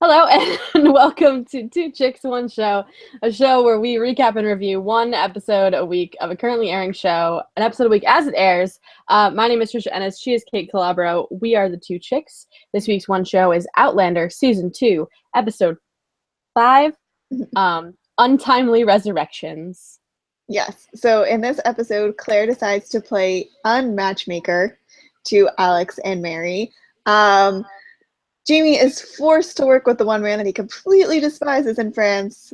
Hello and welcome to Two Chicks, One Show, a show where we recap and review one episode a week of a currently airing show, an episode a week as it airs. My name is Trisha Ennis. She is Kate Calabro. We are the Two Chicks. This week's one show is Outlander, Season 2, Episode 5, Untimely Resurrections. Yes. So in this episode, Claire decides to play unmatchmaker to Alex and Mary. Jamie is forced to work with the one man that he completely despises in France.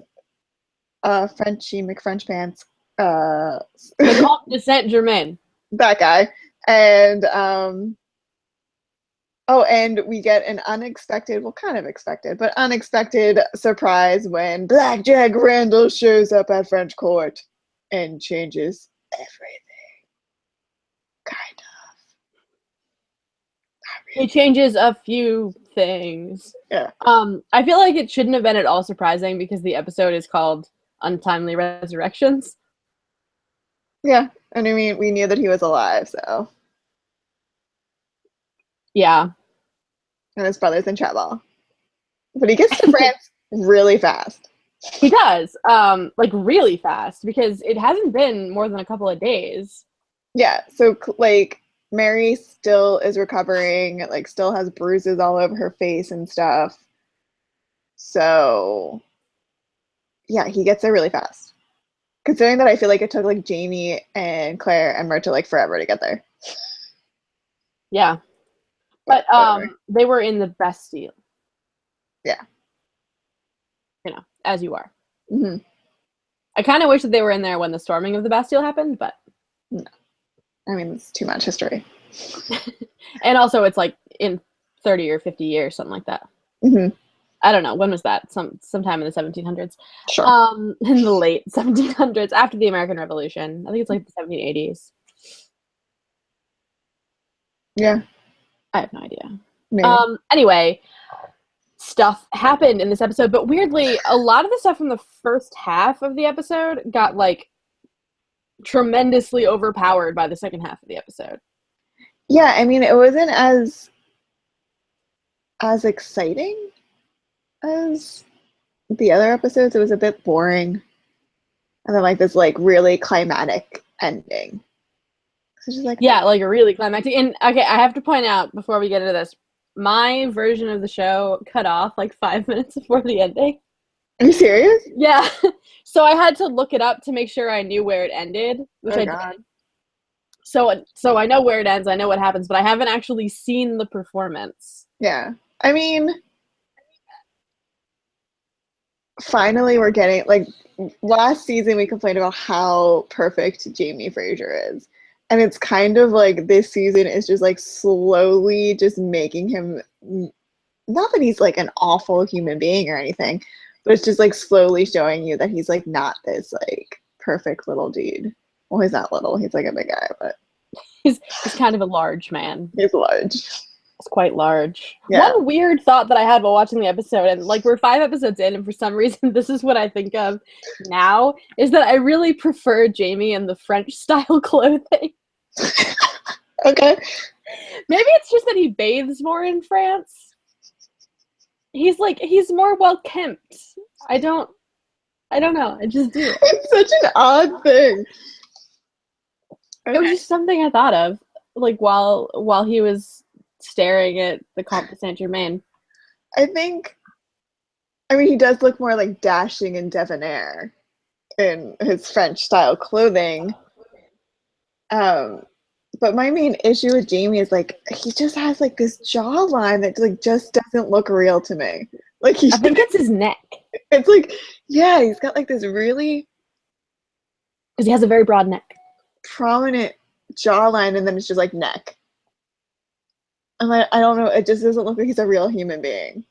Frenchy McFrench pants. The Comte de Saint Germain. That guy. And and we get an unexpected, well, kind of expected, but unexpected surprise when Black Jack Randall shows up at French court and changes everything. Kind of. He changes a few things. Yeah. I feel like it shouldn't have been at all surprising because the episode is called Untimely Resurrections. Yeah. And I mean, we knew that he was alive, so. Yeah. And his brother's in trouble. But he gets to France really fast. He does. Like really fast because it hasn't been more than a couple of days. Yeah. So like Mary still is recovering, like still has bruises all over her face and stuff. So yeah, he gets there really fast. Considering that I feel like it took like Jamie and Claire and Myrta like forever to get there. Yeah. But they were in the Bastille. Yeah. You know, as you are. Mm-hmm. I kind of wish that they were in there when the storming of the Bastille happened, but no. I mean, it's too much history. And also it's like in 30 or 50 years, something like that. Mm-hmm. I don't know. When was that? Sometime in the 1700s. Sure. In the late 1700s, after the American Revolution. I think it's like the 1780s. Yeah. I have no idea. Maybe. Anyway, stuff happened in this episode, but weirdly, a lot of the stuff from the first half of the episode got like tremendously overpowered by the second half of the episode. Yeah, I mean, it wasn't as exciting as the other episodes. It was a bit boring. And then like this like really climatic ending. So just like, yeah, like a really climactic. And okay, I have to point out before we get into this, my version of the show cut off like 5 minutes before the ending. Are you serious? Yeah. So I had to look it up to make sure I knew where it ended, which I did. So I know where it ends, I know what happens, but I haven't actually seen the performance. Yeah. I mean, finally we're getting, like, last season we complained about how perfect Jamie Fraser is. And it's kind of like this season is just like slowly just making him, not that he's like an awful human being or anything, but it's just like slowly showing you that he's like not this like perfect little dude. Well, he's not little, he's like a big guy, but he's kind of a large man. He's large. It's quite large. Yeah. One weird thought that I had while watching the episode, and like we're 5 episodes in, and for some reason this is what I think of now, is that I really prefer Jamie in the French style clothing. Okay. Maybe it's just that he bathes more in France. He's more well kempt. I don't know. I just do. It's such an odd thing. It was just something I thought of, like while he was staring at the Comte de Saint Germain. I mean, he does look more like dashing and debonair in his French style clothing. But my main issue with Jamie is like he just has like this jawline that like just doesn't look real to me. Like I think it's his neck. It's like, yeah, he's got like this really, because he has a very broad neck, prominent jawline, and then it's just like neck. And I don't know, it just doesn't look like he's a real human being.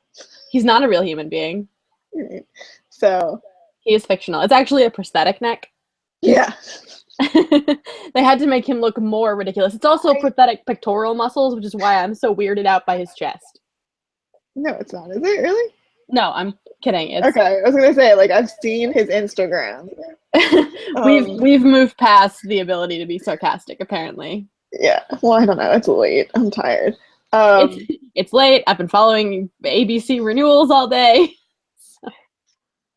He's not a real human being. So he is fictional. It's actually a prosthetic neck. Yeah. They had to make him look more ridiculous. It's also pathetic pectoral muscles, which is why I'm so weirded out by his chest. No, it's not. Is it really? No, I'm kidding. It's... Okay, I was gonna say, like, I've seen his Instagram. We've moved past the ability to be sarcastic, apparently. Yeah. Well, I don't know. It's late. I'm tired. Um, It's late. I've been following ABC renewals all day.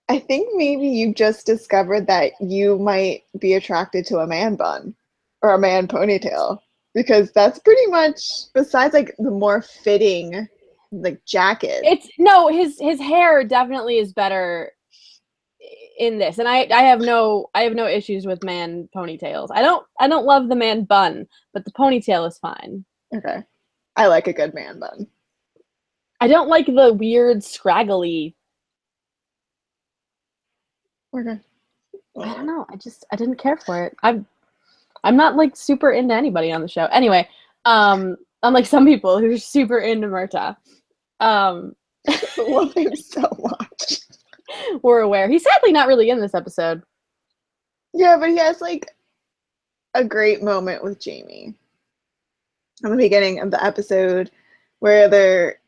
I think maybe you just discovered that you might be attracted to a man bun or a man ponytail because that's pretty much, besides like the more fitting like jacket. It's no, his hair definitely is better in this, and I have no issues with man ponytails. I don't love the man bun, but the ponytail is fine. Okay. I like a good man bun. I don't like the weird scraggly. Okay. I don't know. I didn't care for it. I'm not like super into anybody on the show. Anyway, unlike some people who are super into Murta. Um, Love him so much. we're aware. He's sadly not really in this episode. Yeah, but he has like a great moment with Jamie in the beginning of the episode where they're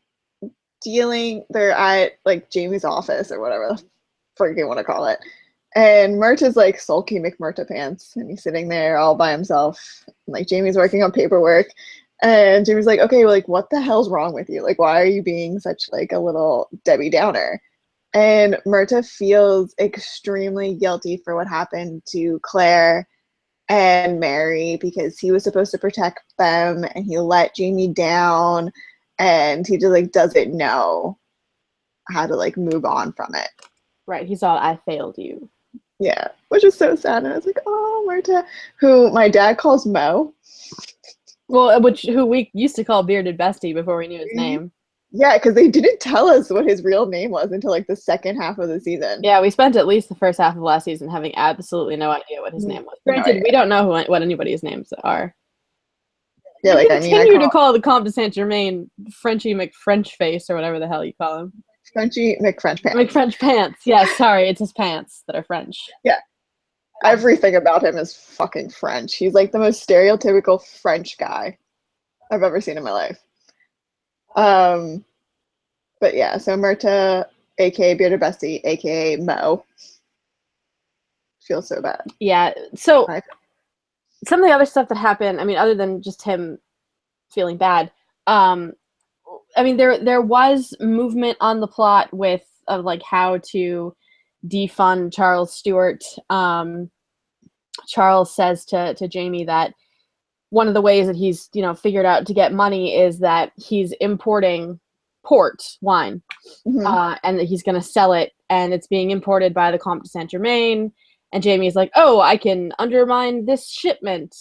at like Jamie's office or whatever the frick you want to call it. And Mert is like sulky McMurta pants, and he's sitting there all by himself. And, like Jamie's working on paperwork, and Jamie's like, "Okay, like what the hell's wrong with you? Like, why are you being such like a little Debbie Downer?" And Murta feels extremely guilty for what happened to Claire and Mary because he was supposed to protect them, and he let Jamie down, and he just like doesn't know how to like move on from it. Right. He saw I failed you. Yeah, which is so sad. And I was like, oh, Marta, who my dad calls Mo. Well, who we used to call Bearded Bestie before we knew his name. Yeah, because they didn't tell us what his real name was until like the second half of the season. Yeah, we spent at least the first half of last season having absolutely no idea what his name was. Granted, we don't know what anybody's names are. Yeah, like continue to call the Comte de Saint Germain Frenchy McFrenchface or whatever the hell you call him. Frenchy McFrench pants. McFrench pants. Yeah, sorry, it's his pants that are French. Yeah. Everything about him is fucking French. He's like the most stereotypical French guy I've ever seen in my life. But yeah, so Murta, aka Bearded Bestie, aka Mo. Feels so bad. Yeah. So some of the other stuff that happened, I mean, other than just him feeling bad, I mean, there was movement on the plot with of like how to defund Charles Stuart. Charles says to Jamie that one of the ways that he's figured out to get money is that he's importing port wine, and that he's going to sell it, and it's being imported by the Comte de Saint Germain. And Jamie's like, "Oh, I can undermine this shipment."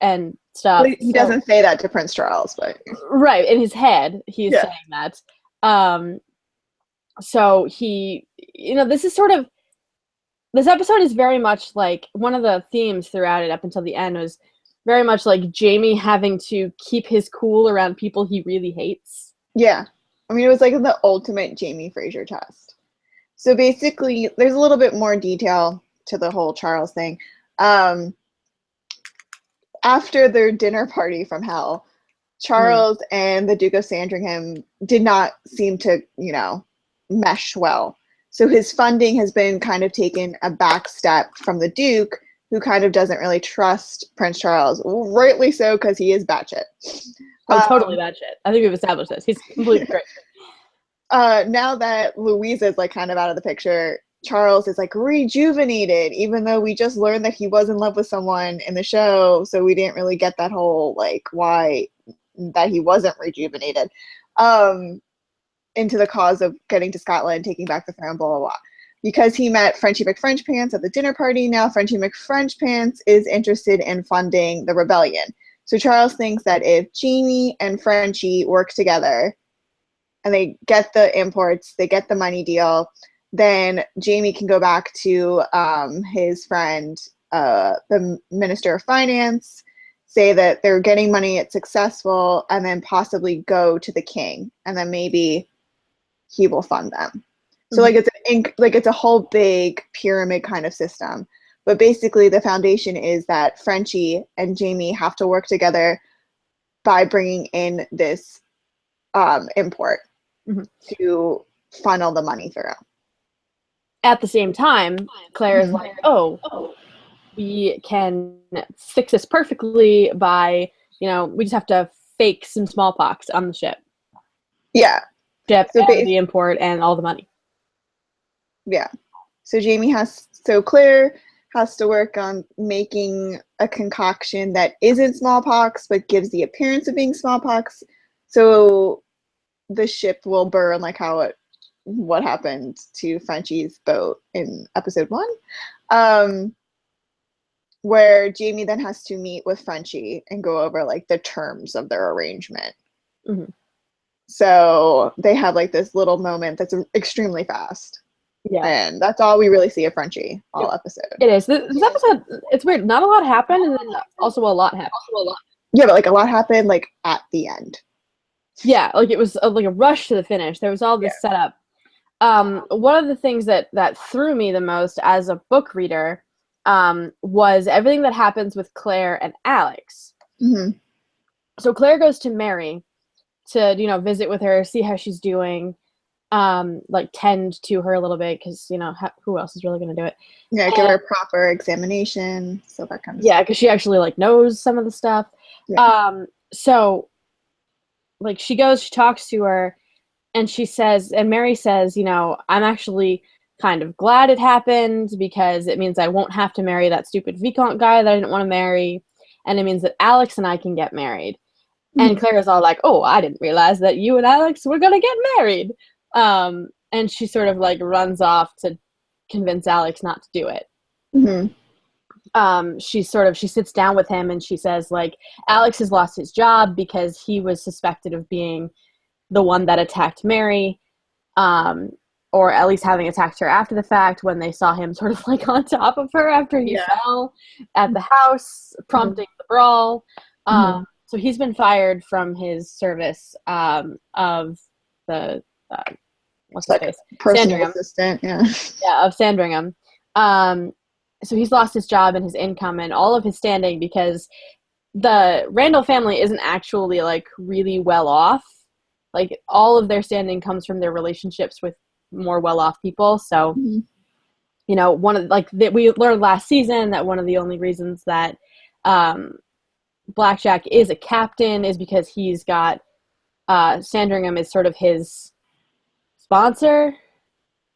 And stuff. He doesn't say that to Prince Charles, but right in his head, he's saying that. So he, this is sort of, this episode is very much like one of the themes throughout it up until the end was very much like Jamie having to keep his cool around people he really hates. Yeah, I mean, it was like the ultimate Jamie Fraser test. So basically, there's a little bit more detail to the whole Charles thing. After their dinner party from hell, Charles and the Duke of Sandringham did not seem to, mesh well. So his funding has been kind of taken a back step from the Duke, who kind of doesn't really trust Prince Charles. Rightly so, because he is batshit. Oh, totally batshit. I think we've established this. He's completely crazy. Now that Louisa is like kind of out of the picture, Charles is like rejuvenated, even though we just learned that he was in love with someone in the show, so we didn't really get that whole like why that he wasn't rejuvenated into the cause of getting to Scotland, taking back the throne, blah blah blah. Because he met Frenchy McFrench Pants at the dinner party, now Frenchy McFrench Pants is interested in funding the rebellion. So Charles thinks that if Jamie and Frenchy work together and they get the imports, they get the money deal, then Jamie can go back to his friend, the Minister of Finance, say that they're getting money, it's successful, and then possibly go to the king, and then maybe he will fund them. So like it's a whole big pyramid kind of system. But basically the foundation is that Frenchie and Jamie have to work together by bringing in this import to funnel the money through. At the same time, Claire is like, oh, we can fix this perfectly by, we just have to fake some smallpox on the ship. Yeah. Ship and the import and all the money. Yeah. So Claire has to work on making a concoction that isn't smallpox but gives the appearance of being smallpox. So the ship will burn like what happened to Frenchie's boat in episode 1. Where Jamie then has to meet with Frenchie and go over like the terms of their arrangement. Mm-hmm. So they have like this little moment that's extremely fast. Yeah. And that's all we really see of Frenchie all episode. It is. This episode, it's weird. Not a lot happened, and then also a lot happened. Yeah, but like a lot happened like at the end. Yeah, like it was like a rush to the finish. There was all this setup. One of the things that threw me the most as a book reader was everything that happens with Claire and Alex. Mm-hmm. So Claire goes to Mary to, visit with her, see how she's doing, like tend to her a little bit because, who else is really going to do it? Yeah, give her a proper examination, so that kind of stuff. Yeah, because she actually like knows some of the stuff. Yeah. So like she talks to her, and she says, and Mary says, I'm actually kind of glad it happened because it means I won't have to marry that stupid Vicomte guy that I didn't want to marry. And it means that Alex and I can get married. Mm-hmm. And Claire's all like, oh, I didn't realize that you and Alex were going to get married. And she sort of like runs off to convince Alex not to do it. Mm-hmm. She sits down with him and she says like, Alex has lost his job because he was suspected of being the one that attacked Mary, or at least having attacked her after the fact when they saw him sort of like on top of her after he fell at the house, prompting the brawl. So he's been fired from his service of the what's his face? Personal assistant, of Sandringham. So he's lost his job and his income and all of his standing because the Randall family isn't actually like really well off. Like all of their standing comes from their relationships with more well-off people. So, one of we learned last season that one of the only reasons that Blackjack is a captain is because he's got Sandringham is sort of his sponsor,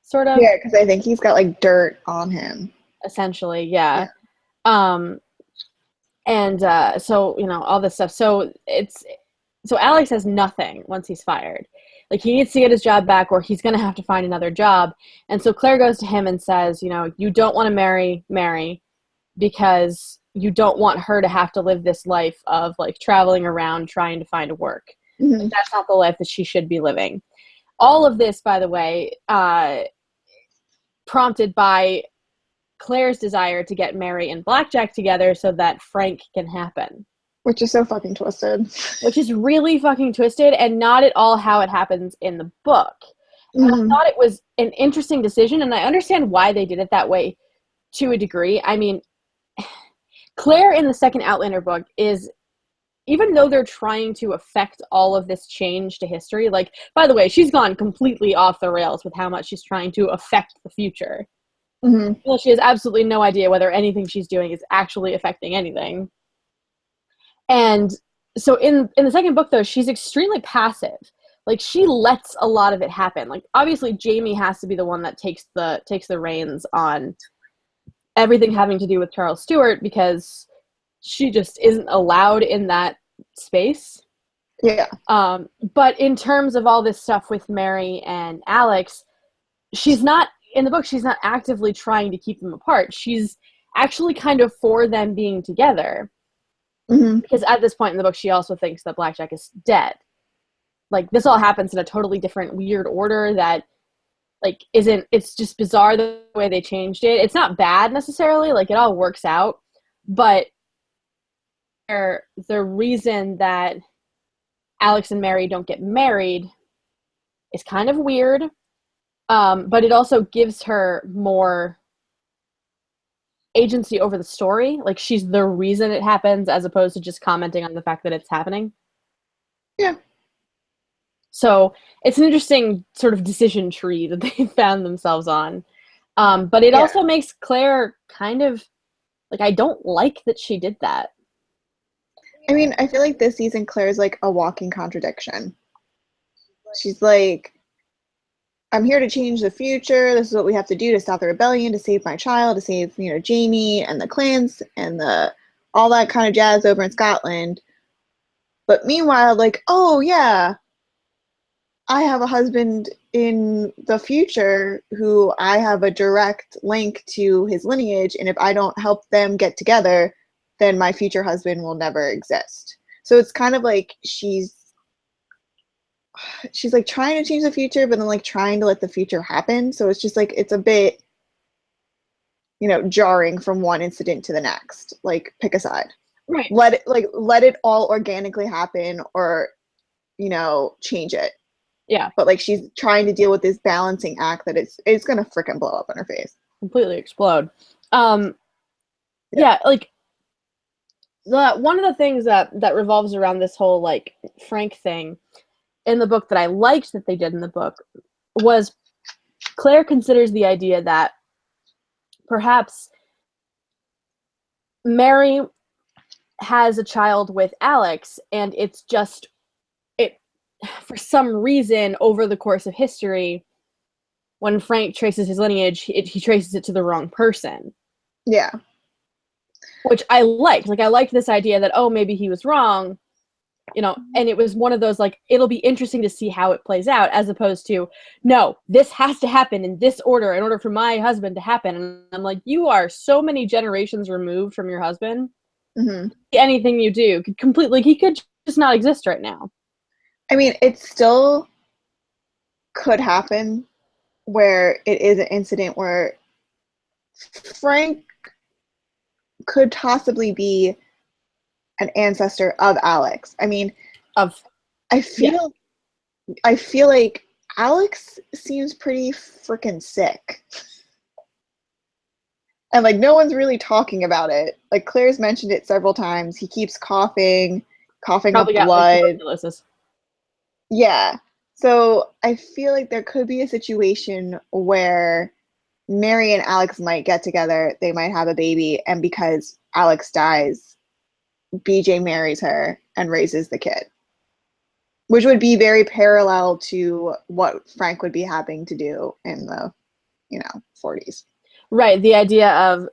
sort of. Yeah, because I think he's got like dirt on him. Essentially, yeah. And so all this stuff. So Alex has nothing once he's fired. Like he needs to get his job back or he's going to have to find another job. And so Claire goes to him and says, you don't want to marry Mary because you don't want her to have to live this life of like traveling around trying to find work. Mm-hmm. Like, that's not the life that she should be living. All of this, by the way, prompted by Claire's desire to get Mary and Blackjack together so that Frank can happen. Which is so fucking twisted. Which is really fucking twisted and not at all how it happens in the book. Mm-hmm. I thought it was an interesting decision, and I understand why they did it that way to a degree. I mean, Claire in the second Outlander book is, even though they're trying to affect all of this change to history, like, by the way, she's gone completely off the rails with how much she's trying to affect the future. Mm-hmm. Well, she has absolutely no idea whether anything she's doing is actually affecting anything. And so in the second book, though, she's extremely passive. Like, she lets a lot of it happen. Like, obviously, Jamie has to be the one that takes the reins on everything having to do with Charles Stuart because she just isn't allowed in that space. Yeah. But in terms of all this stuff with Mary and Alex, she's not, in the book, she's not actively trying to keep them apart. She's actually kind of for them being together. Mm-hmm. Because at this point in the book, she also thinks that Blackjack is dead. Like, this all happens in a totally different, weird order that, like, it's just bizarre the way they changed it. It's not bad, necessarily. Like, it all works out. But the reason that Alex and Mary don't get married is kind of weird. But it also gives her more agency over the story. Like, she's the reason it happens as opposed to just commenting on the fact that it's happening. Yeah. So it's an interesting sort of decision tree that they found themselves on. But it also makes Claire kind of, like, I don't like that she did that. I mean, I feel like this season Claire's like a walking contradiction. She's like, I'm here to change the future. This is what we have to do to stop the rebellion, to save my child, to save, Jamie and the clans and the all that kind of jazz over in Scotland. But meanwhile, like, oh yeah, I have a husband in the future who I have a direct link to his lineage, and if I don't help them get together, then my future husband will never exist. So it's kind of like she's like trying to change the future, but then like trying to let the future happen. So it's just like it's a bit, jarring from one incident to the next. Like pick a side. Right. Let it all organically happen, or change it. Yeah. But like she's trying to deal with this balancing act that it's gonna freaking blow up in her face. Completely explode. Yeah, like one of the things that revolves around this whole like Frank thing in the book that I liked that they did in the book was Claire considers the idea that perhaps Mary has a child with Alex, and it's just for some reason over the course of history, when Frank traces his lineage, he traces it to the wrong person. Yeah. Which I liked. Like, I liked this idea that, oh, maybe he was wrong, and it was one of those, like, it'll be interesting to see how it plays out, as opposed to, no, this has to happen in this order in order for my husband to happen. And I'm like, you are so many generations removed from your husband. Mm-hmm. Anything you do could completely, he could just not exist right now. I mean, it still could happen where it is an incident where Frank could possibly be an ancestor of Alex. I mean, I feel like Alex seems pretty freaking sick. And like no one's really talking about it. Like Claire's mentioned it several times. He keeps coughing up blood. Like, tuberculosis. Yeah. So I feel like there could be a situation where Mary and Alex might get together. They might have a baby, and because Alex dies, BJ marries her and raises the kid, which would be very parallel to what Frank would be having to do in the 40s. Right, the idea of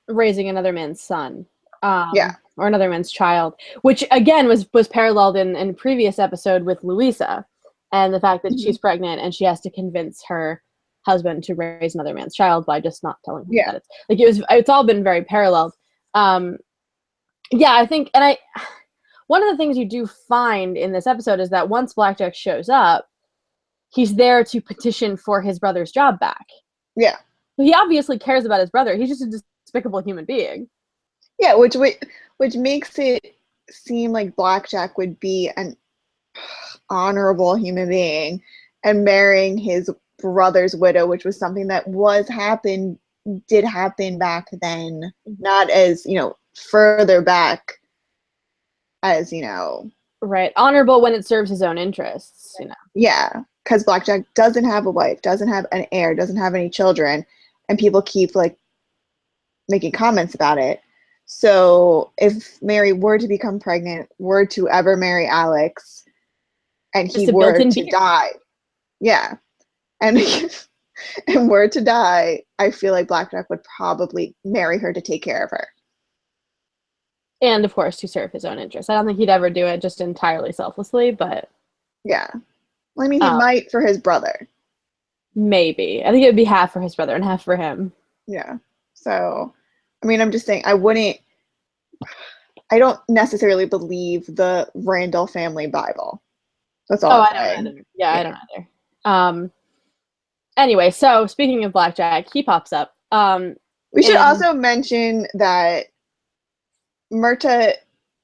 raising another man's son, Yeah. or another man's child, which again was paralleled in a previous episode with Louisa, and the fact that Mhm. she's pregnant and she has to convince her husband to raise another man's child by just not telling him that it's like it's all been very paralleled. Yeah, I think, and one of the things you do find in this episode is that once Blackjack shows up, he's there to petition for his brother's job back. Yeah. He obviously cares about his brother. He's just a despicable human being. Yeah, which makes it seem like Blackjack would be an honorable human being, and marrying his brother's widow, which was something that did happen back then, not as further back as right, honorable when it serves his own interests. Yeah, because Blackjack doesn't have a wife, doesn't have an heir, doesn't have any children, and people keep like making comments about it. So if Mary were to become pregnant, were to ever marry Alex, and he were to die, and and were to die, I feel like Blackjack would probably marry her to take care of her. And of course, to serve his own interests. I don't think he'd ever do it just entirely selflessly, but yeah. Well, I mean, he might for his brother. Maybe. I think it would be half for his brother and half for him. Yeah. So, I mean, I'm just saying, I don't necessarily believe the Randall family Bible. That's all I'm saying. I don't either. Yeah, I don't either. Anyway, so speaking of Blackjack, he pops up. We should also mention that Myrta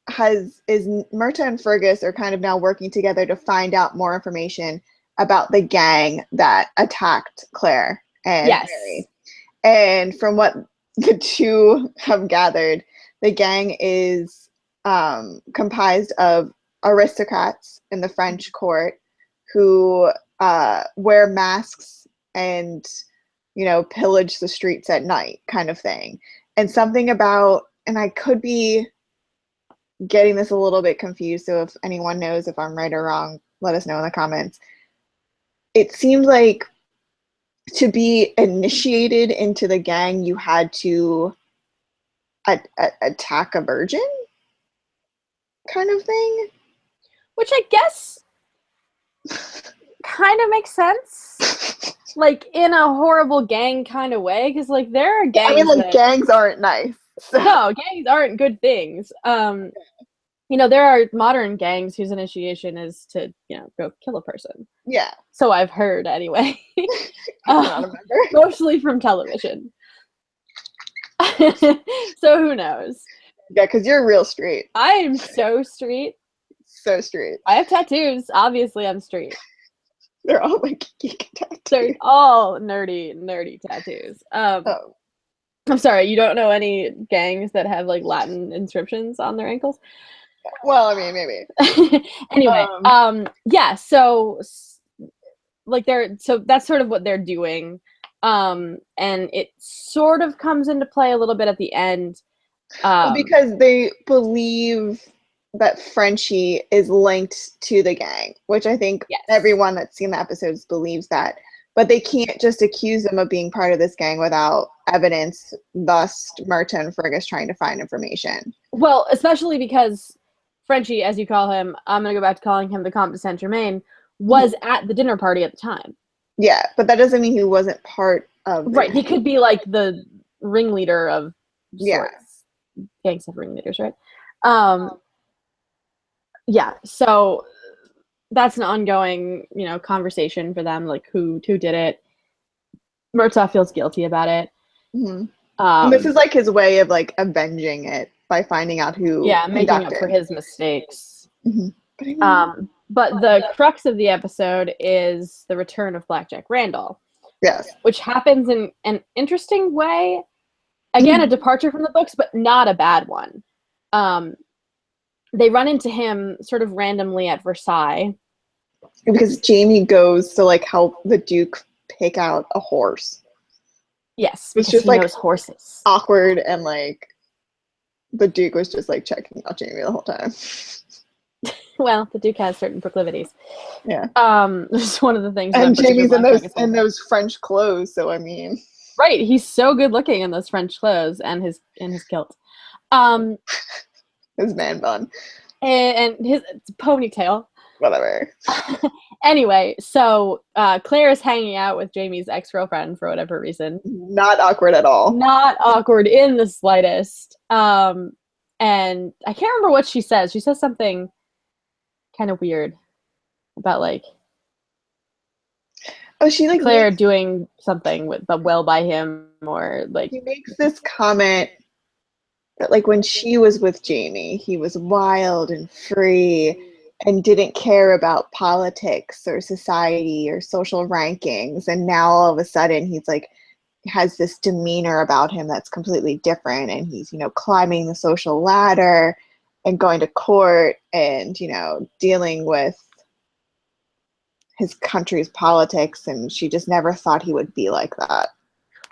and Fergus are kind of now working together to find out more information about the gang that attacked Claire and Mary. And from what the two have gathered, the gang is comprised of aristocrats in the French court who wear masks and pillage the streets at night, kind of thing. And something about, and I could be getting this a little bit confused. So if anyone knows if I'm right or wrong, let us know in the comments. It seemed like to be initiated into the gang, you had to attack a virgin, kind of thing. Which I guess kind of makes sense. Like, in a horrible gang kind of way, because, like, there are gangs. I mean, like, gangs aren't nice. So. No, gangs aren't good things. You know, there are modern gangs whose initiation is to, you know, go kill a person. Yeah. So I've heard, anyway. I don't remember. Mostly from television. So who knows? Yeah, because you're real street. I am so street. So street. I have tattoos. Obviously, I'm street. They're all like geek tattoos. They're all nerdy tattoos. I'm sorry, you don't know any gangs that have like Latin inscriptions on their ankles? Well, I mean, maybe. Anyway, yeah, so like so that's sort of what they're doing. And it sort of comes into play a little bit at the end. Because they believe that Frenchie is linked to the gang, which I think everyone that's seen the episodes believes that. But they can't just accuse him of being part of this gang without evidence, thus Myrta and Fergus trying to find information. Well, especially because Frenchie, as you call him, I'm going to go back to calling him the Comte de Saint-Germain, was at the dinner party at the time. Yeah, but that doesn't mean he wasn't part of Right, he could be like the ringleader of sorts. Yeah. Gangs have ringleaders, right? Yeah, so that's an ongoing, you know, conversation for them, like who did it. Murtaugh feels guilty about it. Mm-hmm. And this is like his way of like avenging it by finding out who making up for his mistakes. Mm-hmm. But the crux of the episode is the return of Blackjack Randall. Yes. Which happens in an interesting way. Again, a departure from the books, but not a bad one. They run into him sort of randomly at Versailles. Because Jamie goes to like help the Duke pick out a horse. Yes, it's just like knows horses. Awkward, and like the Duke was just like checking out Jamie the whole time. Well, the Duke has certain proclivities. Yeah. It's one of the things. And Jamie's in those French clothes, so I mean. Right, he's so good looking in those French clothes and his kilt. His man bun. And his ponytail. Whatever. Anyway, so Claire is hanging out with Jamie's ex-girlfriend for whatever reason. Not awkward at all. Not awkward in the slightest. And I can't remember what she says. She says something kind of weird about like she like Claire doing something with the well by him, or like he makes this comment that like when she was with Jamie, he was wild and free and didn't care about politics or society or social rankings, and now all of a sudden he's like has this demeanor about him that's completely different, and he's, you know, climbing the social ladder and going to court and, you know, dealing with his country's politics, and she just never thought he would be like that.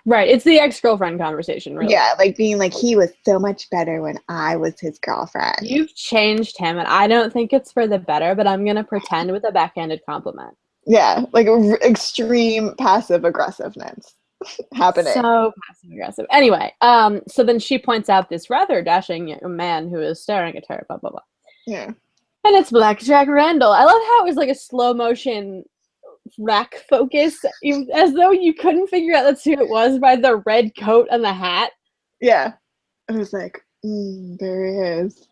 Right, it's the ex-girlfriend conversation, really. Yeah, like being like, he was so much better when I was his girlfriend. You've changed him, and I don't think it's for the better, but I'm gonna pretend with a backhanded compliment. Yeah, like extreme passive aggressiveness happening. So passive aggressive. Anyway, so then she points out this rather dashing young man who is staring at her, blah, blah, blah. Yeah. And it's Blackjack Randall. I love how it was like a slow motion rack focus, as though you couldn't figure out that's who it was by the red coat and the hat. Yeah. I was like, there he is.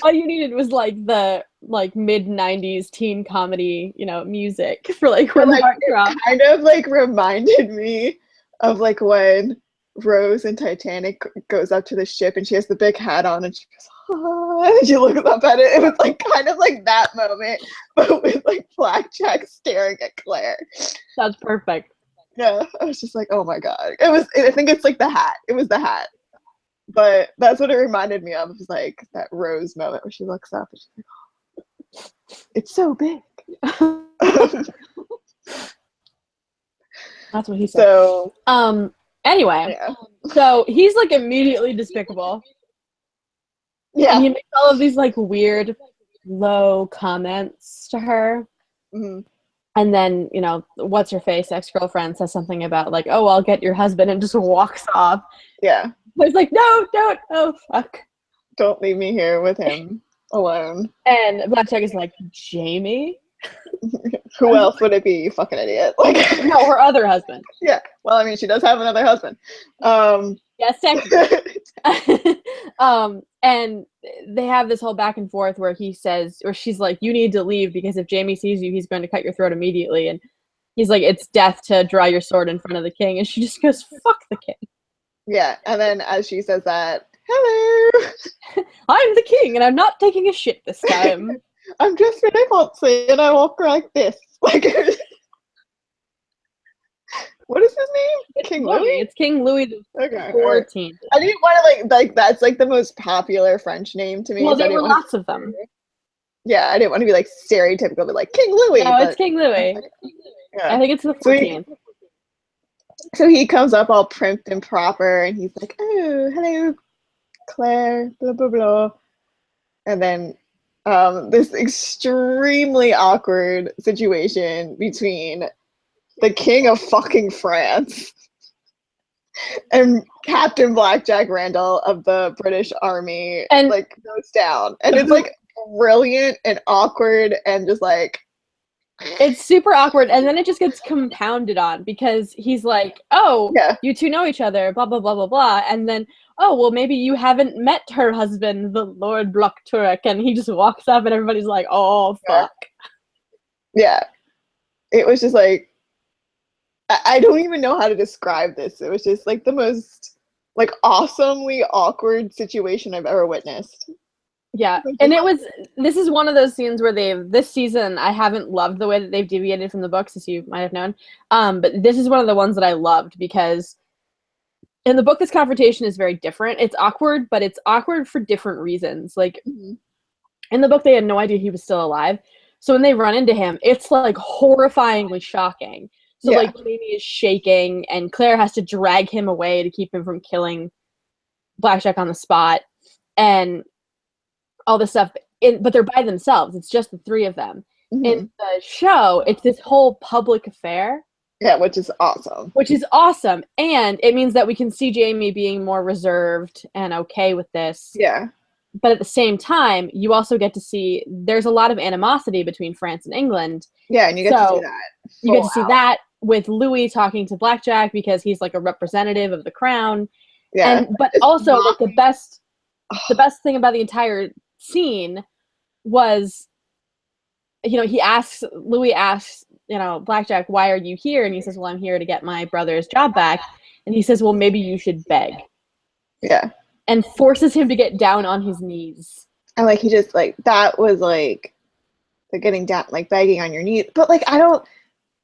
All you needed was like the mid-90s teen comedy, you know, music for like when the heart dropped. Kind of like reminded me of like when Rose in Titanic goes up to the ship and she has the big hat on and she goes, oh, and she looks up at it. It was like kind of like that moment, but with like Blackjack staring at Claire. That's perfect. Yeah, I was just like, oh my god. I think it's like the hat. It was the hat. But that's what it reminded me of. It was like that Rose moment where she looks up and she's like, oh, it's so big. That's what he said. So, anyway, so he's like immediately despicable. Yeah. And he makes all of these like weird, low comments to her. Mm-hmm. And then, you know, what's her face, ex-girlfriend, says something about like, oh, I'll get your husband, and just walks off. Yeah. It's like, no, don't, oh, fuck. Don't leave me here with him alone. And Blackjack is like, Jamie? Who else would it be, you fucking idiot? Like, no, her other husband. Yeah. Well, I mean, she does have another husband. Yes, technically. And they have this whole back and forth where he says, or she's like, you need to leave because if Jamie sees you, he's going to cut your throat immediately. And he's like, it's death to draw your sword in front of the king. And she just goes, fuck the king. Yeah. And then as she says that, hello, I'm the king and I'm not taking a shit this time. I'm just really fancy and I walk like this. Like, what is his name? It's King Louis? It's King Louis the 14th. I didn't want to like that's like the most popular French name to me. Well, so there were lots of them. Yeah, I didn't want to be like stereotypical, but like King Louis. No, it's King Louis. Yeah. I think it's the 14th. So he comes up all primped and proper, and he's like, "Oh, hello, Claire." Blah blah blah. And then this extremely awkward situation between the King of fucking France and Captain Blackjack Randall of the British Army, and like goes down, and it's like brilliant and awkward and just like it's super awkward, and then it just gets compounded on because he's like, oh, yeah, you two know each other, blah blah blah blah blah, and then oh well, maybe you haven't met her husband, the Lord Block-Turek, and he just walks up and everybody's like, oh fuck. Yeah, it was just like, I don't even know how to describe this. It was just like the most like awesomely awkward situation I've ever witnessed. Yeah, and this is one of those scenes where this season, I haven't loved the way that they've deviated from the books, as you might have known. But this is one of the ones that I loved because in the book, this confrontation is very different. It's awkward, but it's awkward for different reasons. Like, in the book, they had no idea he was still alive. So when they run into him, it's like horrifyingly shocking. So like Jamie is shaking and Claire has to drag him away to keep him from killing Blackjack on the spot and all this stuff. But they're by themselves. It's just the three of them. In the show, it's this whole public affair. Yeah, which is awesome. And it means that we can see Jamie being more reserved and okay with this. Yeah. But at the same time, you also get to see there's a lot of animosity between France and England. Yeah, and you get to see that. You get to see that with Louis talking to Blackjack because he's like a representative of the crown. Yeah. But also like the best thing about the entire scene was, you know, Louis asks, you know, Blackjack, why are you here? And he says, well, I'm here to get my brother's job back. And he says, well, maybe you should beg. Yeah. And forces him to get down on his knees. And like he just like that was like the getting down, like begging on your knees. But like I don't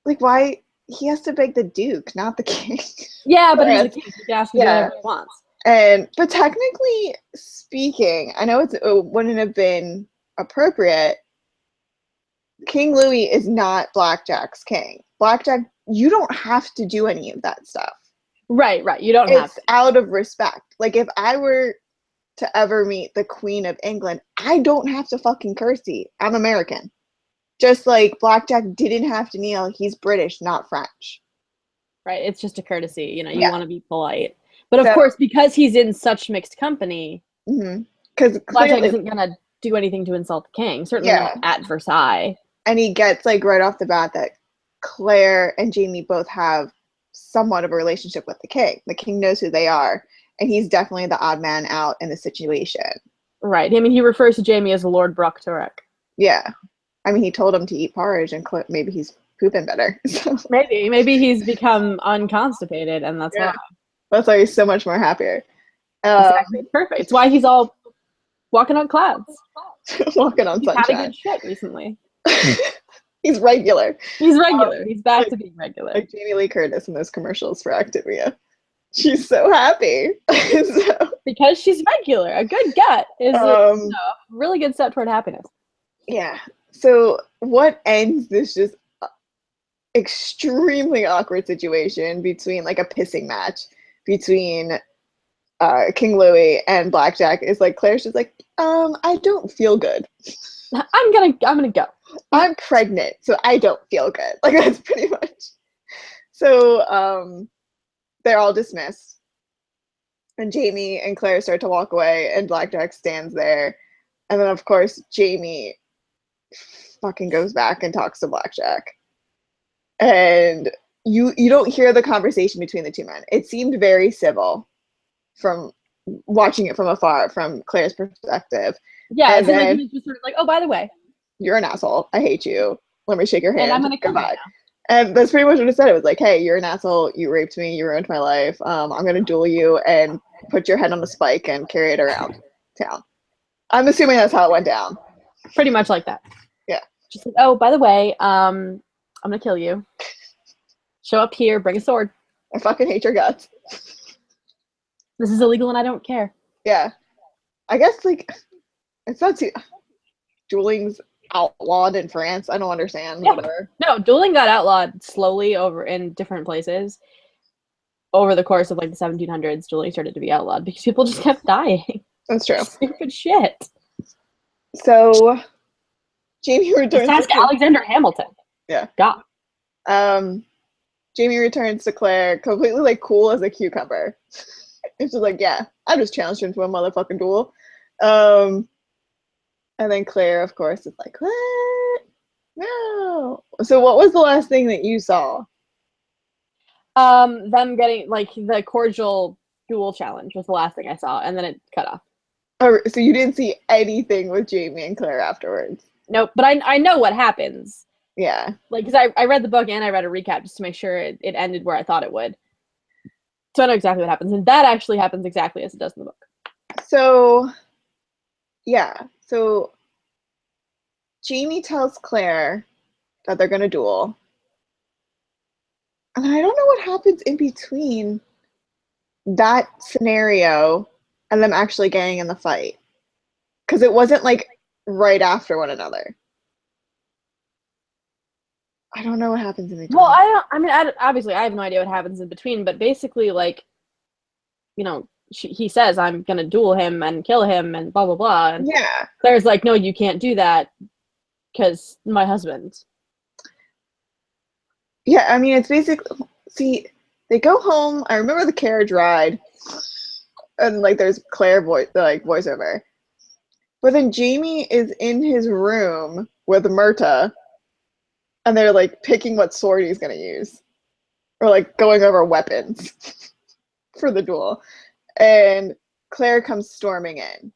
like why he has to beg the Duke, not the king. Yeah, but he's the king. He can ask whatever he wants. But technically speaking, I know it wouldn't have been appropriate. King Louis is not Blackjack's king. Blackjack, you don't have to do any of that stuff. Right. You don't have to. It's out of respect. Like, if I were to ever meet the Queen of England, I don't have to fucking curtsy. I'm American. Just like Blackjack didn't have to kneel. He's British, not French. Right. It's just a courtesy. You know, you want to be polite. But of course, because he's in such mixed company, because Blackjack isn't going to do anything to insult the king. Certainly not at Versailles. And he gets, like, right off the bat that Claire and Jamie both have somewhat of a relationship with the king. The king knows who they are, and he's definitely the odd man out in the situation. Right. I mean, he refers to Jamie as Lord Block-Turek. Yeah. I mean, he told him to eat porridge, and maybe he's pooping better. So. Maybe he's become unconstipated, and that's why. That's why he's so much more happier. Exactly. Perfect. It's why he's all walking on clouds. Walking on sunshine. He's had a good shit recently. He's regular. He's regular. He's back to being regular. Like Jamie Lee Curtis in those commercials for Activia. She's so happy. Because she's regular. A good gut is a really good step toward happiness. Yeah. So what ends this just extremely awkward situation between like a pissing match between King Louis and Blackjack is like Claire's just like, I don't feel good. I'm gonna go. I'm pregnant, so I don't feel good. Like, that's pretty much. So, they're all dismissed. And Jamie and Claire start to walk away, and Blackjack stands there. And then, of course, Jamie fucking goes back and talks to Blackjack. And you don't hear the conversation between the two men. It seemed very civil from watching it from afar, from Claire's perspective. Yeah, And it seemed like then, he was just sort of like, oh, by the way, you're an asshole. I hate you. Let me shake your hand. and I'm gonna kill you Goodbye. now. And that's pretty much what it said. It was like, hey, you're an asshole. You raped me. You ruined my life. I'm going to duel you and put your head on a spike and carry it around town. I'm assuming that's how it went down. Pretty much like that. Yeah. Just like, oh, by the way, I'm gonna kill you. Show up here, bring a sword. I fucking hate your guts. This is illegal and I don't care. Yeah. I guess, like, it's not too... Dueling's outlawed in France. I don't understand. Yeah. Whatever. No, dueling got outlawed slowly over in different places. Over the course of like the 1700s, dueling started to be outlawed because people just kept dying. That's true. Stupid shit. So, Jamie returns Just ask to Alexander Hamilton. Yeah. God. Jamie returns to Claire completely, like, cool as a cucumber. It's just like, yeah, I just challenged him to a motherfucking duel. And then Claire, of course, is like, what? No. So what was the last thing that you saw? Them getting, like, the cordial duel challenge was the last thing I saw, and then it cut off. Oh, so you didn't see anything with Jamie and Claire afterwards? Nope, but I know what happens. Yeah. Like, because I read the book and I read a recap just to make sure it ended where I thought it would. So I know exactly what happens, and that actually happens exactly as it does in the book. So, yeah. So, Jamie tells Claire that they're going to duel. And I don't know what happens in between that scenario and them actually getting in the fight. Because it wasn't, like, right after one another. I don't know what happens in between. Well, obviously I have no idea what happens in between, but basically, like, you know, he says, I'm going to duel him and kill him and blah, blah, blah. And yeah. Claire's like, no, you can't do that because my husband. Yeah, I mean, it's basically, see, they go home. I remember the carriage ride. And, like, there's Claire voiceover. But then Jamie is in his room with Myrta. And they're, like, picking what sword he's going to use. Or, like, going over weapons for the duel. And Claire comes storming in.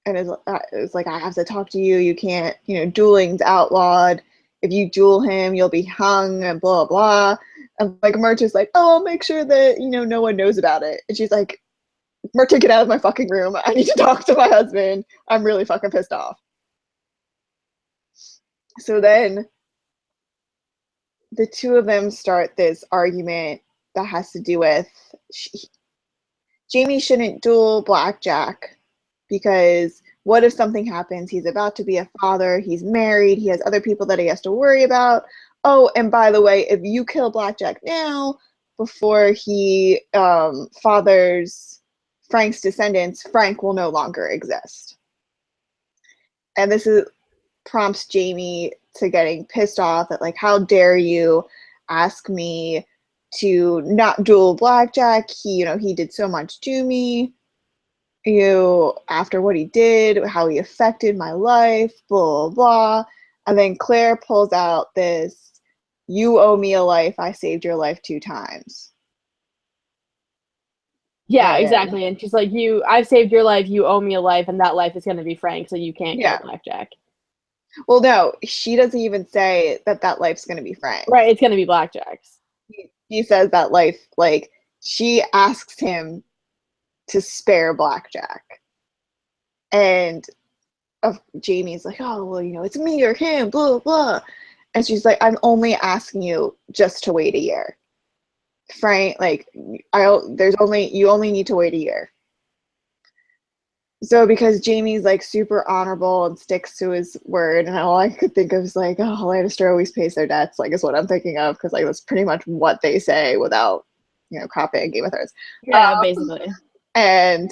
And is like, I have to talk to you. You can't, dueling's outlawed. If you duel him, you'll be hung and blah, blah. And, like, Myrta's like, oh, I'll make sure that, no one knows about it. And she's like, Myrta, get out of my fucking room. I need to talk to my husband. I'm really fucking pissed off. So then the two of them start this argument that has to do with Jamie shouldn't duel Blackjack because what if something happens? He's about to be a father. He's married. He has other people that he has to worry about. Oh, and by the way, if you kill Blackjack now before he fathers Frank's descendants, Frank will no longer exist. And this prompts Jamie to getting pissed off at, like, how dare you ask me to not duel Blackjack? He did so much to me. After what he did, how he affected my life, blah, blah, blah. And then Claire pulls out this, you owe me a life, I saved your life 2 times. Yeah, exactly. And she's like, I've saved your life, you owe me a life, and that life is going to be Frank, so you can't kill Blackjack. Well, no, she doesn't even say that life's going to be Frank. Right, it's going to be Blackjack's. He says that life, like, she asks him to spare Blackjack. And Jamie's like, oh, well, it's me or him, blah, blah. And she's like, I'm only asking you just to wait a year. Frank, like, you only need to wait a year. So because Jamie's, like, super honorable and sticks to his word, and all I could think of is, like, oh, Lannister always pays their debts, like, is what I'm thinking of, because, like, that's pretty much what they say without, copying Game of Thrones. Yeah, basically. And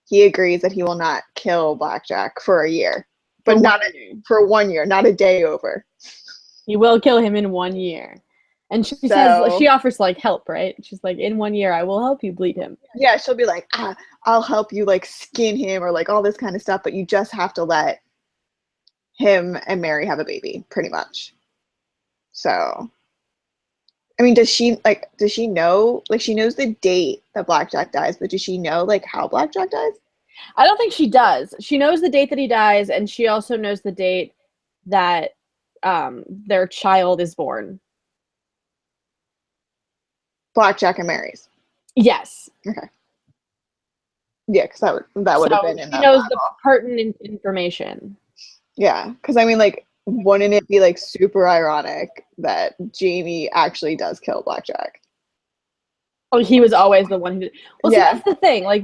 he agrees that he will not kill Blackjack for a year, but for 1 year, not a day over. He will kill him in 1 year. And she says, she offers like help, right? She's like, in 1 year, I will help you bleed him. Yeah, she'll be like, I'll help you like skin him or like all this kind of stuff, but you just have to let him and Mary have a baby, pretty much. So, I mean, does she know, like she knows the date that Blackjack dies, but does she know like how Blackjack dies? I don't think she does. She knows the date that he dies, and she also knows the date that their child is born. Blackjack and Mary's. Yes. Okay. Yeah, because that would have been in she that knows Bible. the pertinent information. Yeah, because I mean, like, wouldn't it be like super ironic that Jamie actually does kill Blackjack? Oh, he was always the one who did. Well, Yeah. see, that's the thing. Like,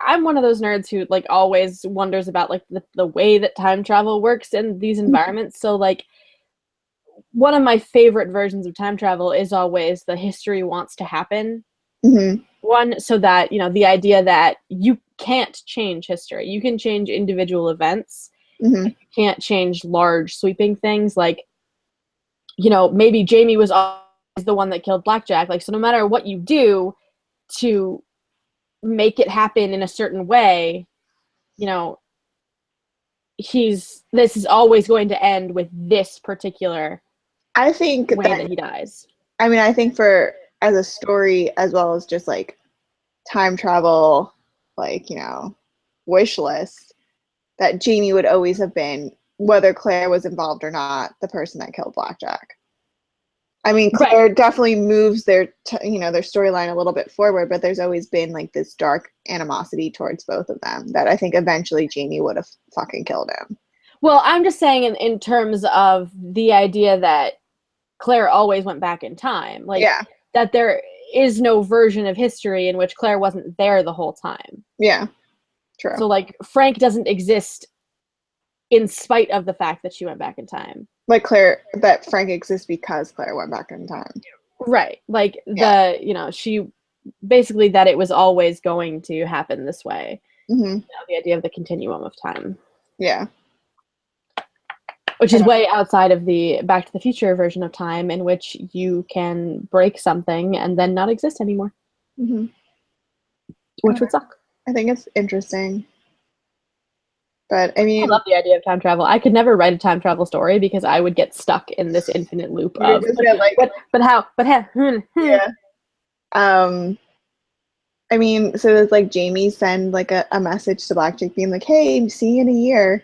I'm one of those nerds who like always wonders about like the way that time travel works in these environments. So like, one of my favorite versions of time travel is always the history wants to happen. Mm-hmm. One, so that, the idea that you can't change history. You can change individual events. Mm-hmm. You can't change large sweeping things. Like, maybe Jamie was always the one that killed Blackjack. Like, so no matter what you do to make it happen in a certain way, this is always going to end with this particular I think way that he dies. I mean, I think as a story as well as just like time travel, like, wish list, that Jamie would always have been, whether Claire was involved or not, the person that killed Blackjack. I mean, Claire definitely moves their storyline a little bit forward, but there's always been like this dark animosity towards both of them that I think eventually Jamie would have fucking killed him. Well, I'm just saying in terms of the idea that Claire always went back in time. Like, that there is no version of history in which Claire wasn't there the whole time. Yeah, true. So, like, Frank doesn't exist in spite of the fact that she went back in time. Like that Frank exists because Claire went back in time. Right. Like, she basically that it was always going to happen this way. Mm-hmm. The idea of the continuum of time. Yeah. Which is way outside of the Back to the Future version of time, in which you can break something and then not exist anymore. Mm-hmm. Which would suck. I think it's interesting. But I mean, I love the idea of time travel. I could never write a time travel story because I would get stuck in this infinite loop of but how? Yeah. I mean, so it's like Jamie send like a message to Blackjack being like, "Hey, see you in a year."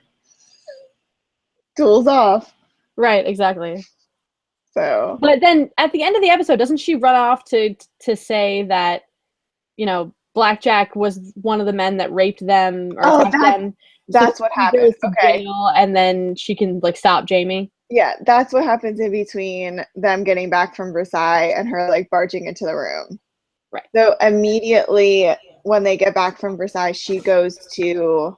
Duel's off. Right, exactly. So, but then at the end of the episode, doesn't she run off to say that, Blackjack was one of the men that raped them or attacked them? That's what happens. Okay. Jail, and then she can like stop Jamie. Yeah, that's what happens in between them getting back from Versailles and her like barging into the room. Right. So immediately when they get back from Versailles, she goes to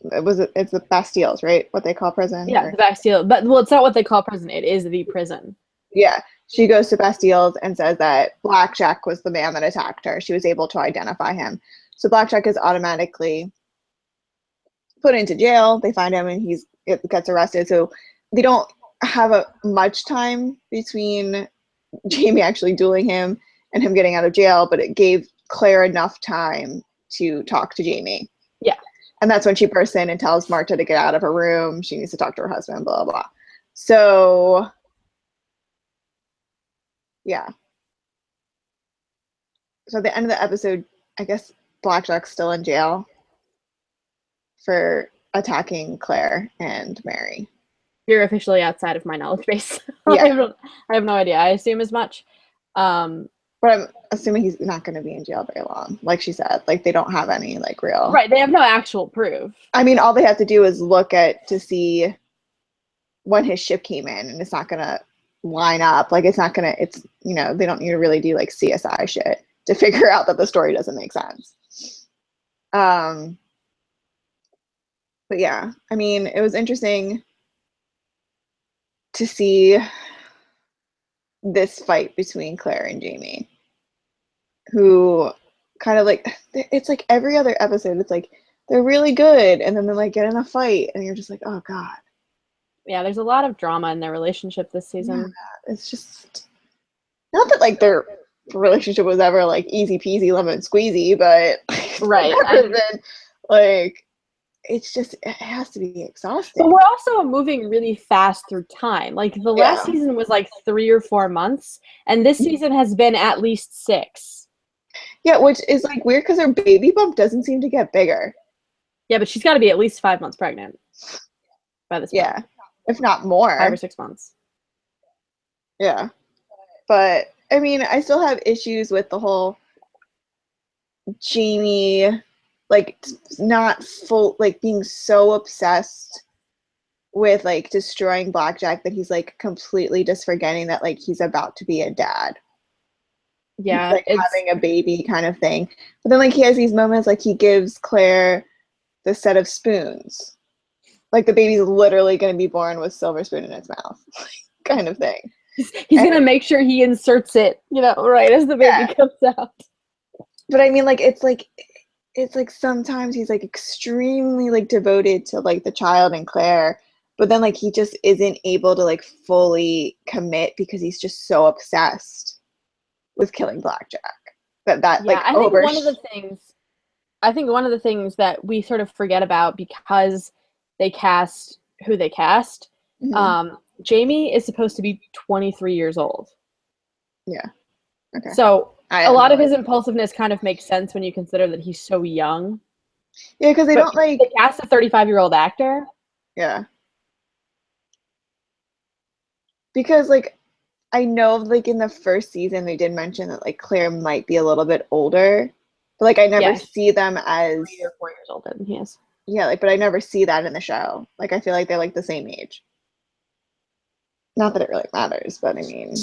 it's the Bastilles, right? What they call prison? Yeah, the Bastille. But it's not what they call prison. It is the prison. Yeah. She goes to Bastilles and says that Blackjack was the man that attacked her. She was able to identify him. So Blackjack is automatically put into jail. They find him and he gets arrested. So they don't have much time between Jamie actually dueling him and him getting out of jail, but it gave Claire enough time to talk to Jamie. Yeah. And that's when she bursts in and tells Marta to get out of her room. She needs to talk to her husband, blah, blah, blah. So, yeah. So at the end of the episode, I guess Blackjack's still in jail for attacking Claire and Mary. You're officially outside of my knowledge base. Yeah. I have no idea. I assume as much. But I'm assuming he's not going to be in jail very long. Like she said, like they don't have any like real. Right. They have no actual proof. I mean, all they have to do is look to see when his ship came in, and it's not going to line up. Like it's not going to, they don't need to really do like CSI shit to figure out that the story doesn't make sense. But yeah, I mean, it was interesting to see this fight between Claire and Jamie, who kind of like, it's like every other episode, it's like they're really good, and then they like get in a fight, and you're just like, oh god. Yeah, there's a lot of drama in their relationship this Yeah, season. it's just not that like their relationship was ever like easy peasy lemon squeezy, but Right. it's never been like, it's just, it has to be exhausting. But we're also moving really fast through time. Like the last Yeah. season was like 3 or 4 months, and this season has been at least 6. Yeah, which is like weird because her baby bump doesn't seem to get bigger. Yeah, but she's got to be at least 5 months pregnant by this point. Yeah, if not 5 or more. 6 months. Yeah. But I mean, I still have issues with the whole Jamie, like, not full, like, being so obsessed with like destroying Blackjack that he's like completely just forgetting that like he's about to be a dad. Yeah, Like having a baby kind of thing. But then like he has these moments like he gives Claire the set of spoons. Like the baby's literally going to be born with silver spoon in its mouth, kind of thing. he's going to make sure he inserts it, right as the baby comes out. But I mean, like it's like sometimes he's like extremely like devoted to like the child and Claire, but then like he just isn't able to like fully commit because he's just so obsessed with killing Blackjack. That Yeah, like I think one of the things that we sort of forget about because they cast who they cast, Jamie is supposed to be 23 years old. Yeah. Okay. So a lot of his impulsiveness kind of makes sense when you consider that he's so young. Yeah, because they don't like they cast a 35-year-old actor. Yeah. Because like I know like in the first season they did mention that like Claire might be a little bit older. But like I never see them as 3 or 4 years older than he is. Yeah, like but I never see that in the show. Like I feel like they're like the same age. Not that it really matters, but I mean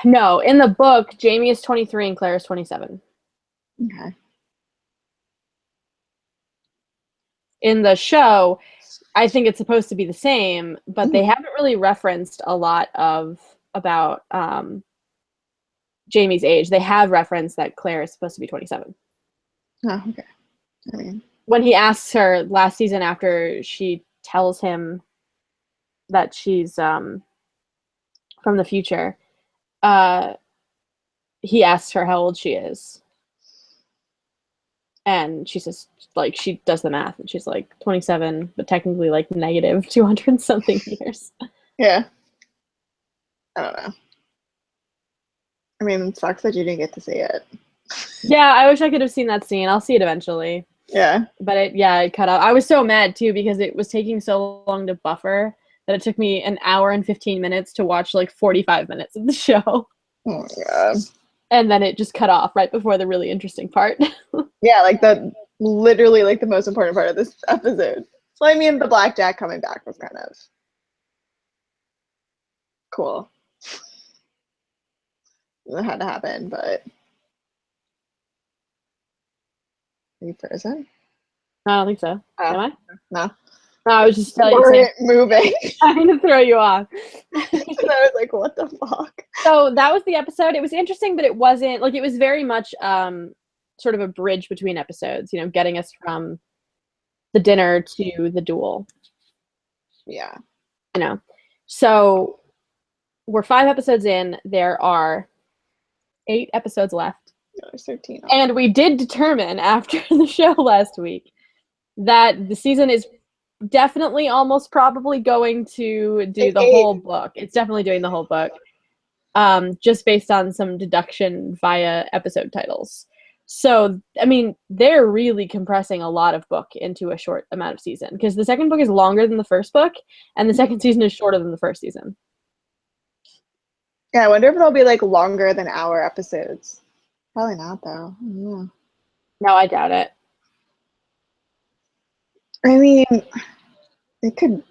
No, in the book, Jamie is 23 and Claire is 27. Okay. In the show, I think it's supposed to be the same, but they haven't really referenced a lot about Jamie's age. They have referenced that Claire is supposed to be 27. Oh, okay. I mean, when he asks her last season after she tells him that she's from the future, he asks her how old she is. And she says, like, she does the math, and she's like 27, but technically like negative 200 something years. Yeah. I don't know. I mean, it sucks that you didn't get to see it. Yeah, I wish I could have seen that scene. I'll see it eventually. Yeah. But it cut out. I was so mad too because it was taking so long to buffer that it took me an hour and 15 minutes to watch like 45 minutes of the show. Oh my god. And then it just cut off right before the really interesting part. Yeah, like literally like the most important part of this episode. So I mean the Blackjack coming back was kind of cool. It had to happen, but are you frozen? I don't think so. Am I? No. No, I was just telling you. Moving. Trying to throw you off. And I was like, what the fuck? So that was the episode. It was interesting, but it wasn't like it was very much sort of a bridge between episodes, getting us from the dinner to the duel. Yeah. So we're 5 episodes in. There are 8 episodes left. No, there's 13. And we did determine after the show last week that the season is definitely almost probably going to do the whole book. It's definitely doing the whole book. Just based on some deduction via episode titles. So, I mean, they're really compressing a lot of book into a short amount of season because the second book is longer than the first book and the second season is shorter than the first season. Yeah, I wonder if they'll be like longer than hour episodes. Probably not though. I don't know. No, I doubt it. I mean, it could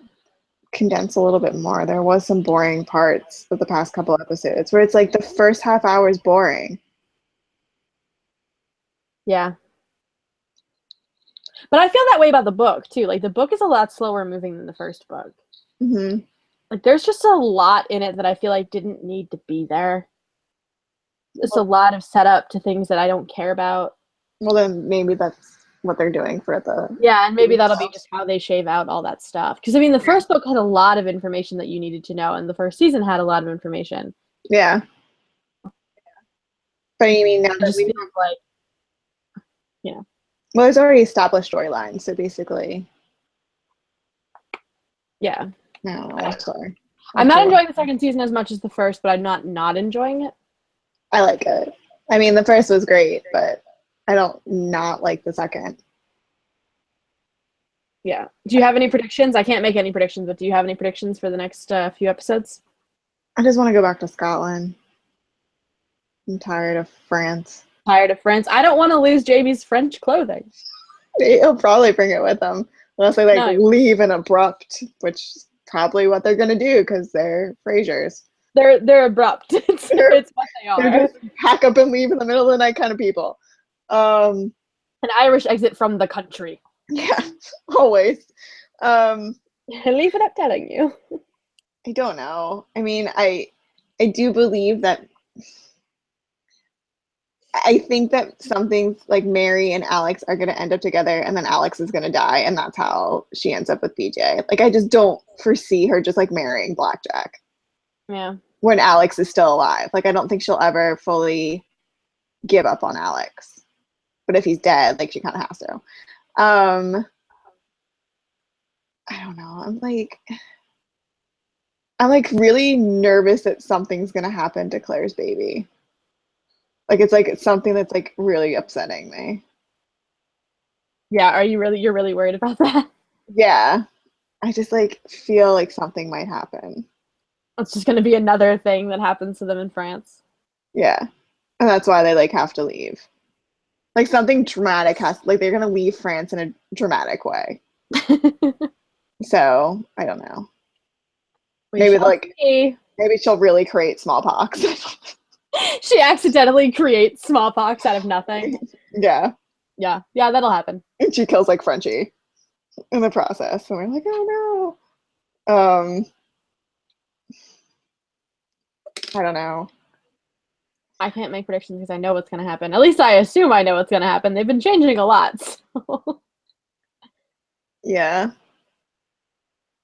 condense a little bit more. There was some boring parts of the past couple episodes where it's like the first half hour is boring. Yeah. But I feel that way about the book too. Like the book is a lot slower moving than the first book. Mm-hmm. Like there's just a lot in it that I feel like didn't need to be there. Just a lot of setup to things that I don't care about. Well, then maybe that's what they're doing for the. Yeah, and maybe that'll be just how they shave out all that stuff. Because I mean, the first book had a lot of information that you needed to know, and the first season had a lot of information. Yeah. But you mean now It that just we feels like, you know, well, there's already established storylines, so basically, yeah. no, I'm sorry. I'm not enjoying the second season as much as the first, but I'm not enjoying it. I like it. I mean, the first was great, but I don't not like the second. Yeah. Do you have any predictions? I can't make any predictions, but do you have any predictions for the next few episodes? I just want to go back to Scotland. I'm tired of France. Tired of France? I don't want to lose Jamie's French clothing. He'll probably bring it with him unless they like No. leave an abrupt, which is probably what they're gonna do because they're Frasers. They're abrupt. It's what they are. They're just pack up and leave in the middle of the night kind of people. An Irish exit from the country. Yeah, always. Leave it up telling you. I don't know. I mean, I do believe that. I think that some things like Mary and Alex are going to end up together, and then Alex is going to die, and that's how she ends up with BJ. Like, I just don't foresee her just like marrying Blackjack. Yeah. When Alex is still alive. Like, I don't think she'll ever fully give up on Alex. But if he's dead, like, she kind of has to. I don't know. I'm like really nervous that something's going to happen to Claire's baby. Like, it's something that's like really upsetting me. Yeah, you're really worried about that? Yeah. I just like feel like something might happen. It's just going to be another thing that happens to them in France. Yeah. And that's why they like have to leave. Like something dramatic like they're going to leave France in a dramatic way. So, I don't know. Maybe she'll really create smallpox. She accidentally creates smallpox out of nothing. Yeah. Yeah, that'll happen. And she kills like Frenchie in the process. And we're like, oh no. I don't know. I can't make predictions because I know what's going to happen. At least I assume I know what's going to happen. They've been changing a lot. So. Yeah.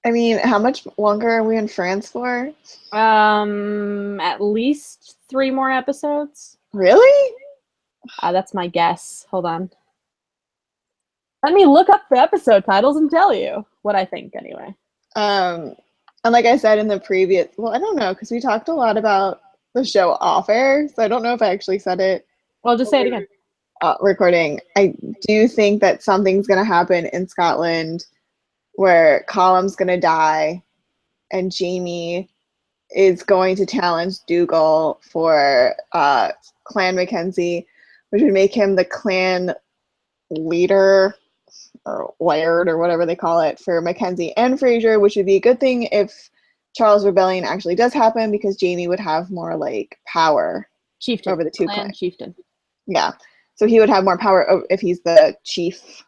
I mean, how much longer are we in France for? At least 3 more episodes. Really? That's my guess. Hold on. Let me look up the episode titles and tell you what I think anyway. And like I said in the previous, well, I don't know, because we talked a lot about the show off air, so I don't know if I actually said it. Well, just say it again. Recording. I do think that something's going to happen in Scotland where Colum's going to die and Jamie is going to challenge Dougal for Clan Mackenzie, which would make him the clan leader or laird or whatever they call it for Mackenzie and Frasier, which would be a good thing if Charles Rebellion actually does happen because Jamie would have more like power Chieftain. over the two clans. Chieftain. Yeah. So he would have more power if he's the chief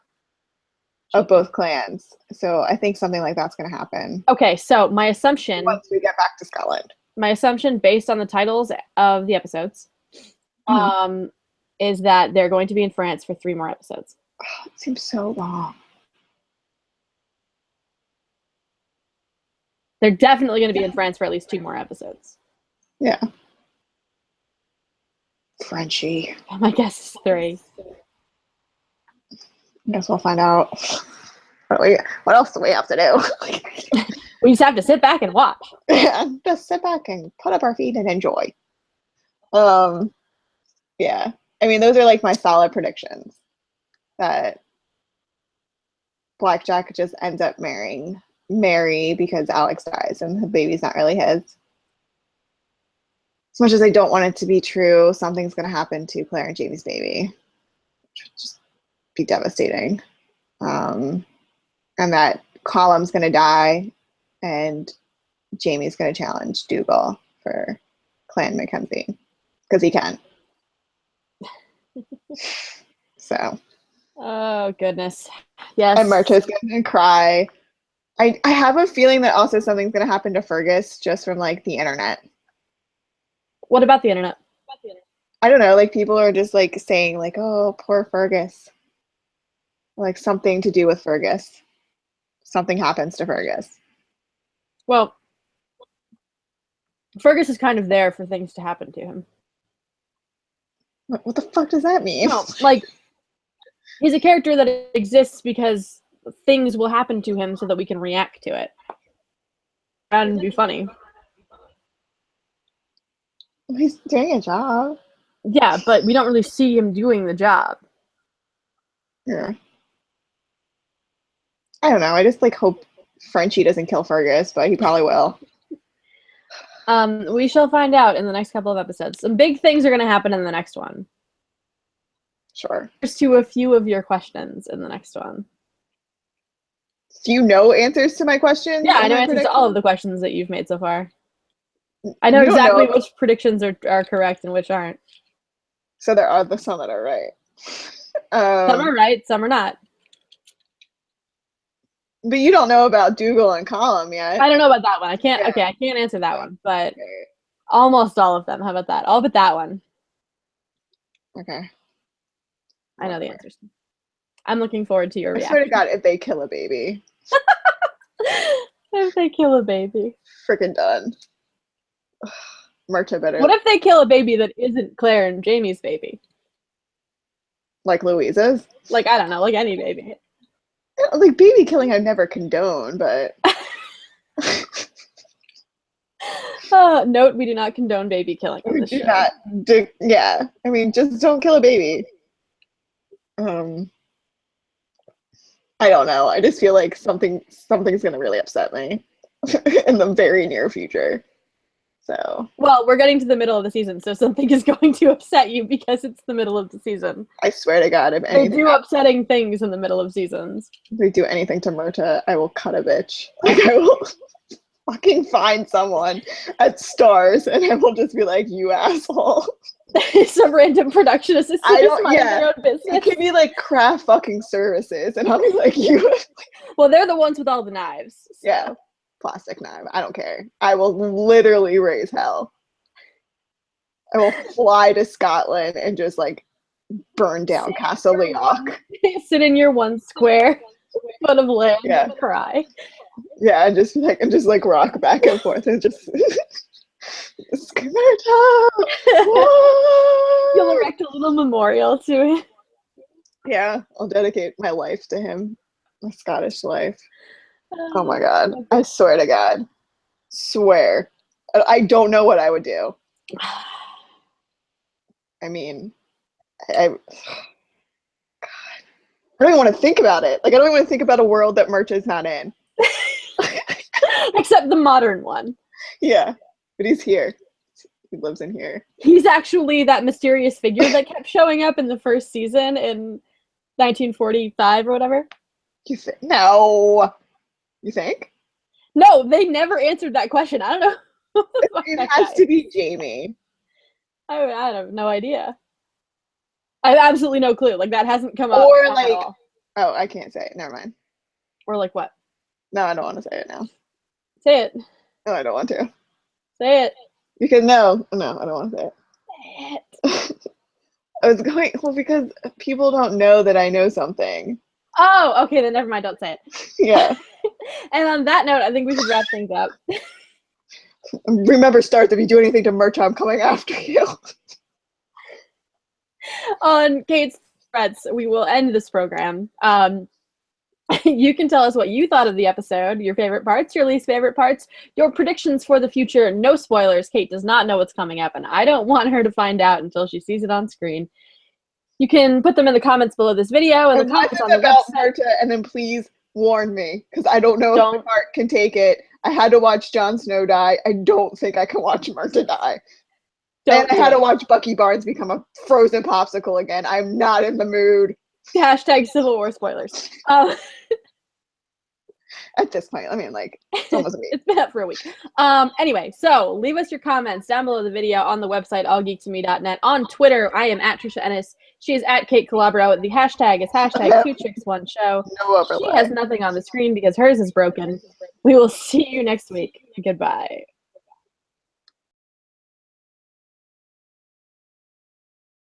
of both clans. So I think something like that's going to happen. Okay, so my assumption once we get back to Scotland. My assumption based on the titles of the episodes is that they're going to be in France for 3 more episodes. Oh, it seems so long. They're definitely going to be in France for at least 2 more episodes. Yeah. Frenchie. My guess is 3. Guess we'll find out. What else do we have to do? We just have to sit back and watch. Yeah, just sit back and put up our feet and enjoy. Yeah. I mean, those are like my solid predictions. That Blackjack just ends up marrying Mary because Alex dies and the baby's not really his. As much as I don't want it to be true, something's going to happen to Claire and Jamie's baby, which would just be devastating. And that Colum's going to die and Jamie's going to challenge Dougal for Clan Mackenzie because he can. So. Oh, goodness. Yes. And Marta's going to cry. I have a feeling that also something's going to happen to Fergus just from like the internet. What about the internet? I don't know, like people are just like saying like, oh, poor Fergus. Like something to do with Fergus. Something happens to Fergus. Well, Fergus is kind of there for things to happen to him. What the fuck does that mean? No, like, he's a character that exists because things will happen to him so that we can react to it. And be funny. He's doing a job. Yeah, but we don't really see him doing the job. Yeah. I don't know. I just like hope Frenchie doesn't kill Fergus, but he probably will. We shall find out in the next couple of episodes. Some big things are going to happen in the next one. Sure. Here's to a few of your questions in the next one. Do you know answers to my questions? Yeah, I know answers to all of the questions that you've made so far. I know You don't exactly know. which predictions are correct and which aren't. So there are some that are right. Some are right, some are not. But you don't know about Dougal and Column yet. I don't know about that one. I can't. Yeah. Okay, I can't answer that one. But Okay. almost all of them. How about that? All but that one. Okay. I know the answers. I'm looking forward to your I reaction. swear to God, if they kill a baby. If they kill a baby. Freaking done. Myrta better. What if they kill a baby that isn't Claire and Jamie's baby? Like Louisa's? Like, I don't know, like any baby. Like baby killing I've never condoned, but Note, we do not condone baby killing on this show. Yeah. I mean, just don't kill a baby. I don't know. I just feel like something's gonna really upset me in the very near future. So. Well, we're getting to the middle of the season, so something is going to upset you because it's the middle of the season. I swear to God, if they do upsetting things in the middle of seasons. If they do anything to Myrta, I will cut a bitch. Like I will fucking find someone at Stars, and I will just be like, "You asshole." Some random production assistant is minding their own business. It could be like craft fucking services, and I'll be like, "You." Well, they're the ones with all the knives. So. Yeah. Plastic knife. I don't care. I will literally raise hell. I will fly to Scotland and just like burn down Castle Leoch. Sit in your one square foot of land and cry. Yeah, and just like rock back and forth and just You'll erect a little memorial to him. Yeah, I'll dedicate my life to him. My Scottish life. Oh my God. I swear to God. Swear. I don't know what I would do. I mean, God. I don't even want to think about it. Like, I don't even want to think about a world that Myrta's not in. Except the modern one. Yeah, but he's here. He lives in here. He's actually that mysterious figure that kept showing up in the first season in 1945 or whatever. No. You think? No, they never answered that question. I don't know. It has to be Jamie. I have no idea. I have absolutely no clue. Like, that hasn't come up or at like, all. Oh, I can't say it. Never mind. Or like what? No, I don't want to say it now. Say it. No, I don't want to. Say it. Because no, I don't want to say it. Say it. I was going, well, because people don't know that I know something. Oh, okay, then never mind. Don't say it. Yeah. And on that note, I think we should wrap things up. Remember, Start, if you do anything to Myrta, I'm coming after you. On Kate's threads, we will end this program. You can tell us what you thought of the episode, your favorite parts, your least favorite parts, your predictions for the future. No spoilers. Kate does not know what's coming up, and I don't want her to find out until she sees it on screen. You can put them in the comments below this video and the comments on the website. Myrta, and then please warn me, because I don't know if my heart can take it. I had to watch Jon Snow die. I don't think I can watch Myrta die. And I had to watch Bucky Barnes become a frozen popsicle again. I'm not in the mood. Hashtag Civil War spoilers. At this point, I mean, like, it's almost a week. It's been up for a week. Anyway, so leave us your comments down below the video on the website, allgeektome.net. On Twitter, I am at Trisha Ennis. She is at Kate Calabro. The hashtag is hashtag 2Chicks1Show. No overlay. She has nothing on the screen because hers is broken. We will see you next week. Goodbye.